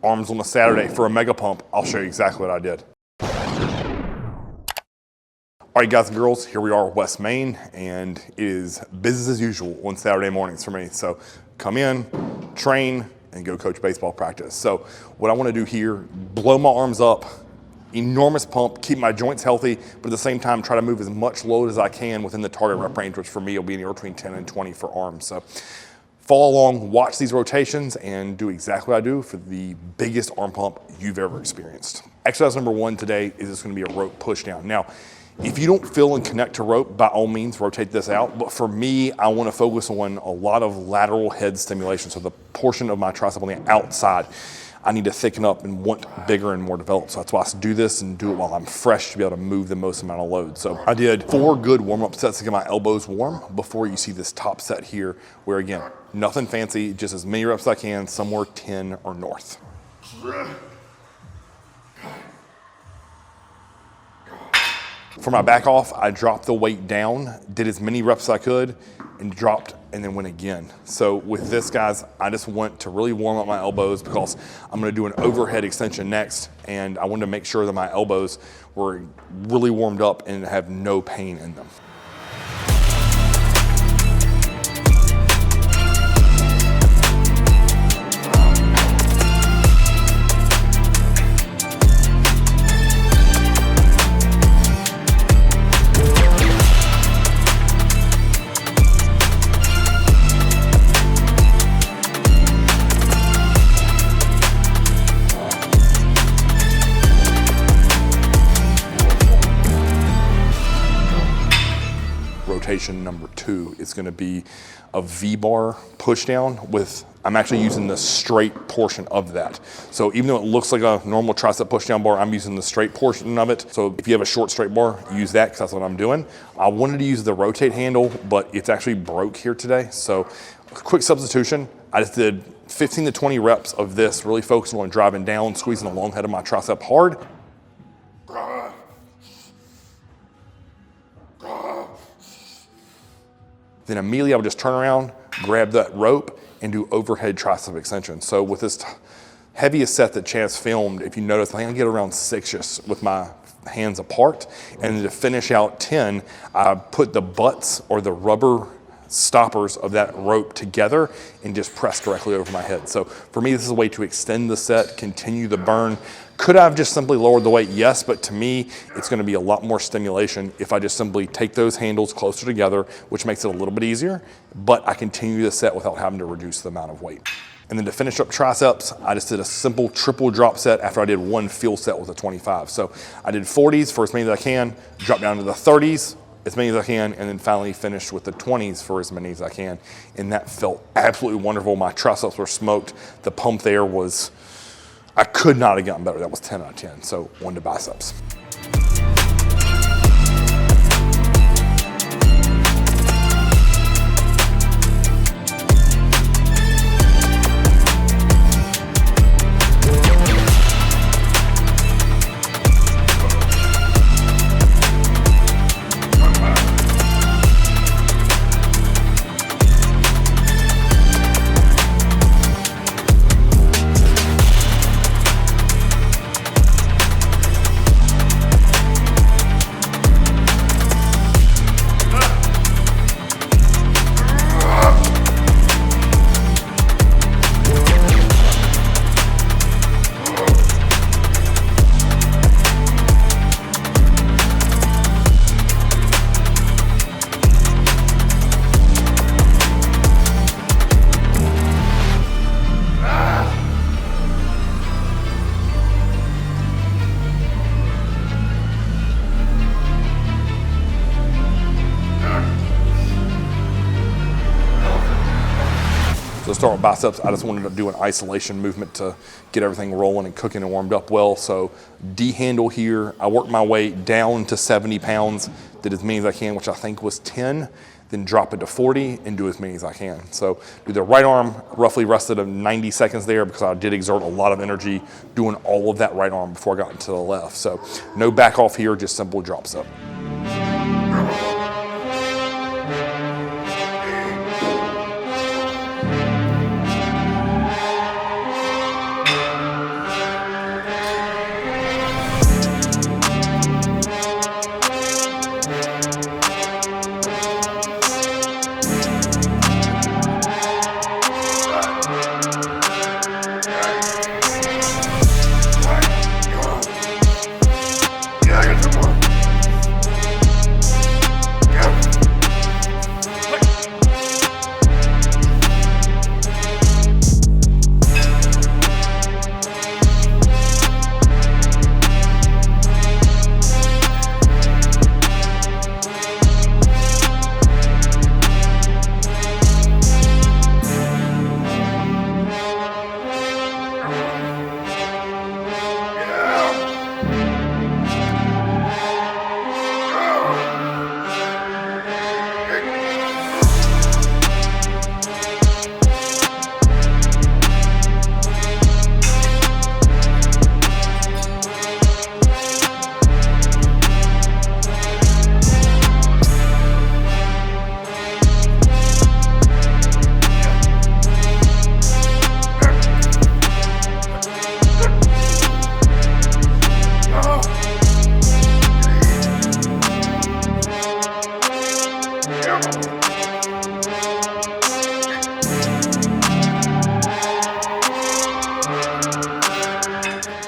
arms on a Saturday for a mega pump, I'll show you exactly what I did. All right, guys and girls, here we are, West Main, and it is business as usual on Saturday mornings for me. So come in, train, and go coach baseball practice. So what I want to do here, blow my arms up, enormous pump, keep my joints healthy, but at the same time try to move as much load as I can within the target rep range, which for me will be anywhere between 10 and 20 for arms. So follow along, watch these rotations, and do exactly what I do for the biggest arm pump you've ever experienced. Exercise number 1 today is just going to be a rope push down. Now, if you don't feel and connect to rope, by all means, rotate this out. But for me, I want to focus on a lot of lateral head stimulation. So the portion of my tricep on the outside, I need to thicken up and want bigger and more developed. So that's why I do this and do it while I'm fresh to be able to move the most amount of load. So I did 4 good warm-up sets to get my elbows warm before you see this top set here, where again, nothing fancy, just as many reps as I can, somewhere 10 or north. For my back off, I dropped the weight down, did as many reps as I could, and dropped, and then went again. So with this, guys, I just want to really warm up my elbows because I'm gonna do an overhead extension next, and I wanted to make sure that my elbows were really warmed up and have no pain in them. Rotation number 2 is going to be a V-bar push down with, I'm actually using the straight portion of that. So even though it looks like a normal tricep push down bar, I'm using the straight portion of it. So if you have a short straight bar, use that because that's what I'm doing. I wanted to use the rotate handle, but it's actually broke here today. So quick substitution. I just did 15 to 20 reps of this, really focusing on driving down, squeezing the long head of my tricep hard. Then immediately I would just turn around, grab that rope, and do overhead tricep extension. So with this heaviest set that Chance filmed, if you notice, I think I get around 6 just with my hands apart. And then to finish out 10, I put the butts or the rubber stoppers of that rope together and just press directly over my head. So for me, this is a way to extend the set, continue the burn. Could I have just simply lowered the weight? Yes, but to me, it's gonna be a lot more stimulation if I just simply take those handles closer together, which makes it a little bit easier, but I continue the set without having to reduce the amount of weight. And then to finish up triceps, I just did a simple triple drop set after I did 1 field set with a 25. So I did 40s for as many as I can, drop down to the 30s, as many as I can, and then finally finished with the 20s for as many as I can. And that felt absolutely wonderful. My triceps were smoked. The pump there was, I could not have gotten better. That was 10 out of 10. So 1 to biceps. So start with biceps, I just wanted to do an isolation movement to get everything rolling and cooking and warmed up well. So D handle here, I worked my way down to 70 pounds, did as many as I can, which I think was 10, then drop it to 40 and do as many as I can. So do the right arm, roughly rested of 90 seconds there because I did exert a lot of energy doing all of that right arm before I got into the left. So no back off here, just simple drops up.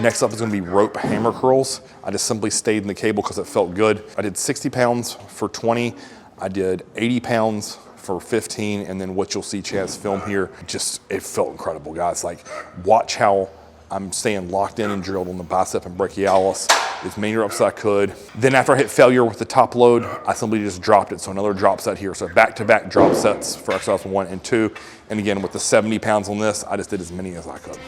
Next up is gonna be rope hammer curls. I just simply stayed in the cable because it felt good. I did 60 pounds for 20. I did 80 pounds for 15, and then what you'll see Chance film here, just, it felt incredible, guys. Like, watch how I'm staying locked in and drilled on the bicep and brachialis as many reps as I could. Then after I hit failure with the top load, I simply just dropped it. So another drop set here. So back-to-back drop sets for exercise 1 and 2. And again, with the 70 pounds on this, I just did as many as I could.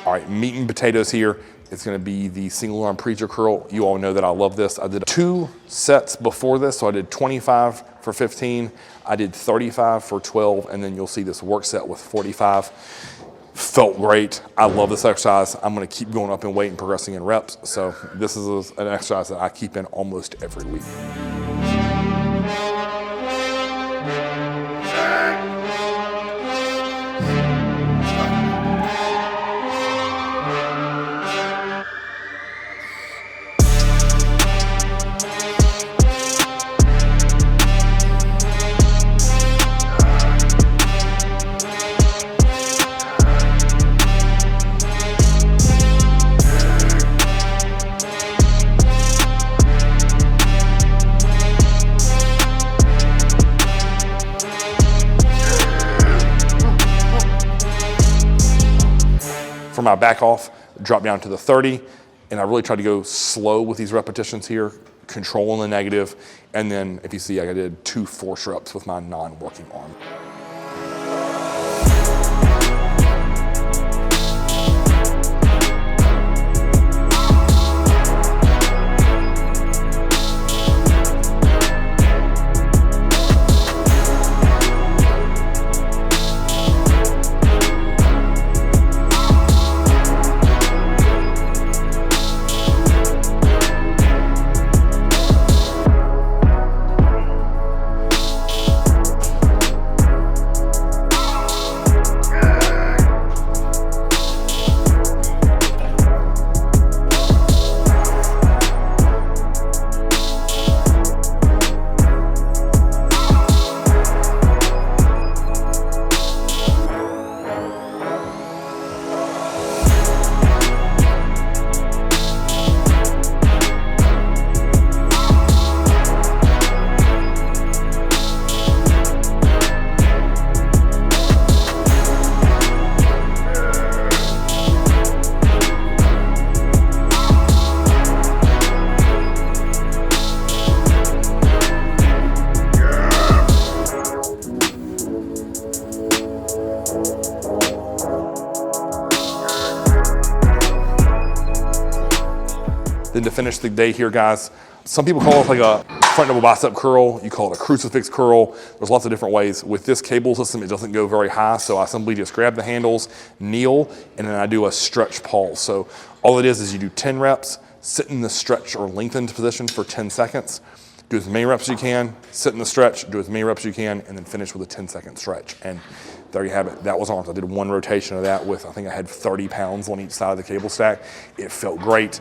All right, meat and potatoes here. It's gonna be the single arm preacher curl. You all know that I love this. I did 2 sets before this, so I did 25 for 15, I did 35 for 12, and then you'll see this work set with 45. Felt great. I love this exercise. I'm gonna keep going up in weight and progressing in reps. So this is an exercise that I keep in almost every week. For my back off, drop down to the 30, and I really try to go slow with these repetitions here, controlling the negative, and then if you see, I did 2 force reps with my non-working arm. Then to finish the day here, guys, some people call it like a front double bicep curl. You call it a crucifix curl. There's lots of different ways. With this cable system, it doesn't go very high, so I simply just grab the handles, kneel, and then I do a stretch pulse. So all it is you do 10 reps, sit in the stretch or lengthened position for 10 seconds, do as many reps as you can, sit in the stretch, do as many reps as you can, and then finish with a 10-second stretch. And there you have it. That was arms. I did 1 rotation of that with, I think I had 30 pounds on each side of the cable stack. It felt great.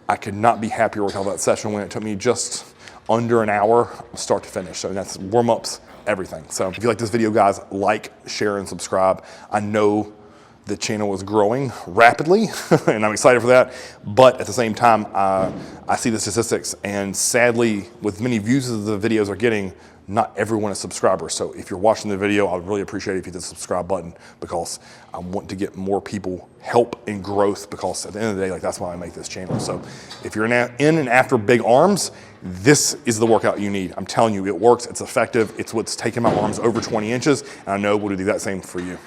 I could not be happier with how that session went. It took me just under an hour, start to finish. So that's warm-ups, everything. So if you like this video, guys, like, share, and subscribe. I know The channel is growing rapidly, and I'm excited for that. But at the same time, I see the statistics, and sadly, with many views as the videos are getting, not everyone is subscribers. So if you're watching the video, I would really appreciate it if you hit the subscribe button, because I want to get more people help and growth, because at the end of the day, like, that's why I make this channel. So if you're in and after big arms, this is the workout you need. I'm telling you, it works, it's effective. It's what's taken my arms over 20 inches, and I know we'll do the exact same for you.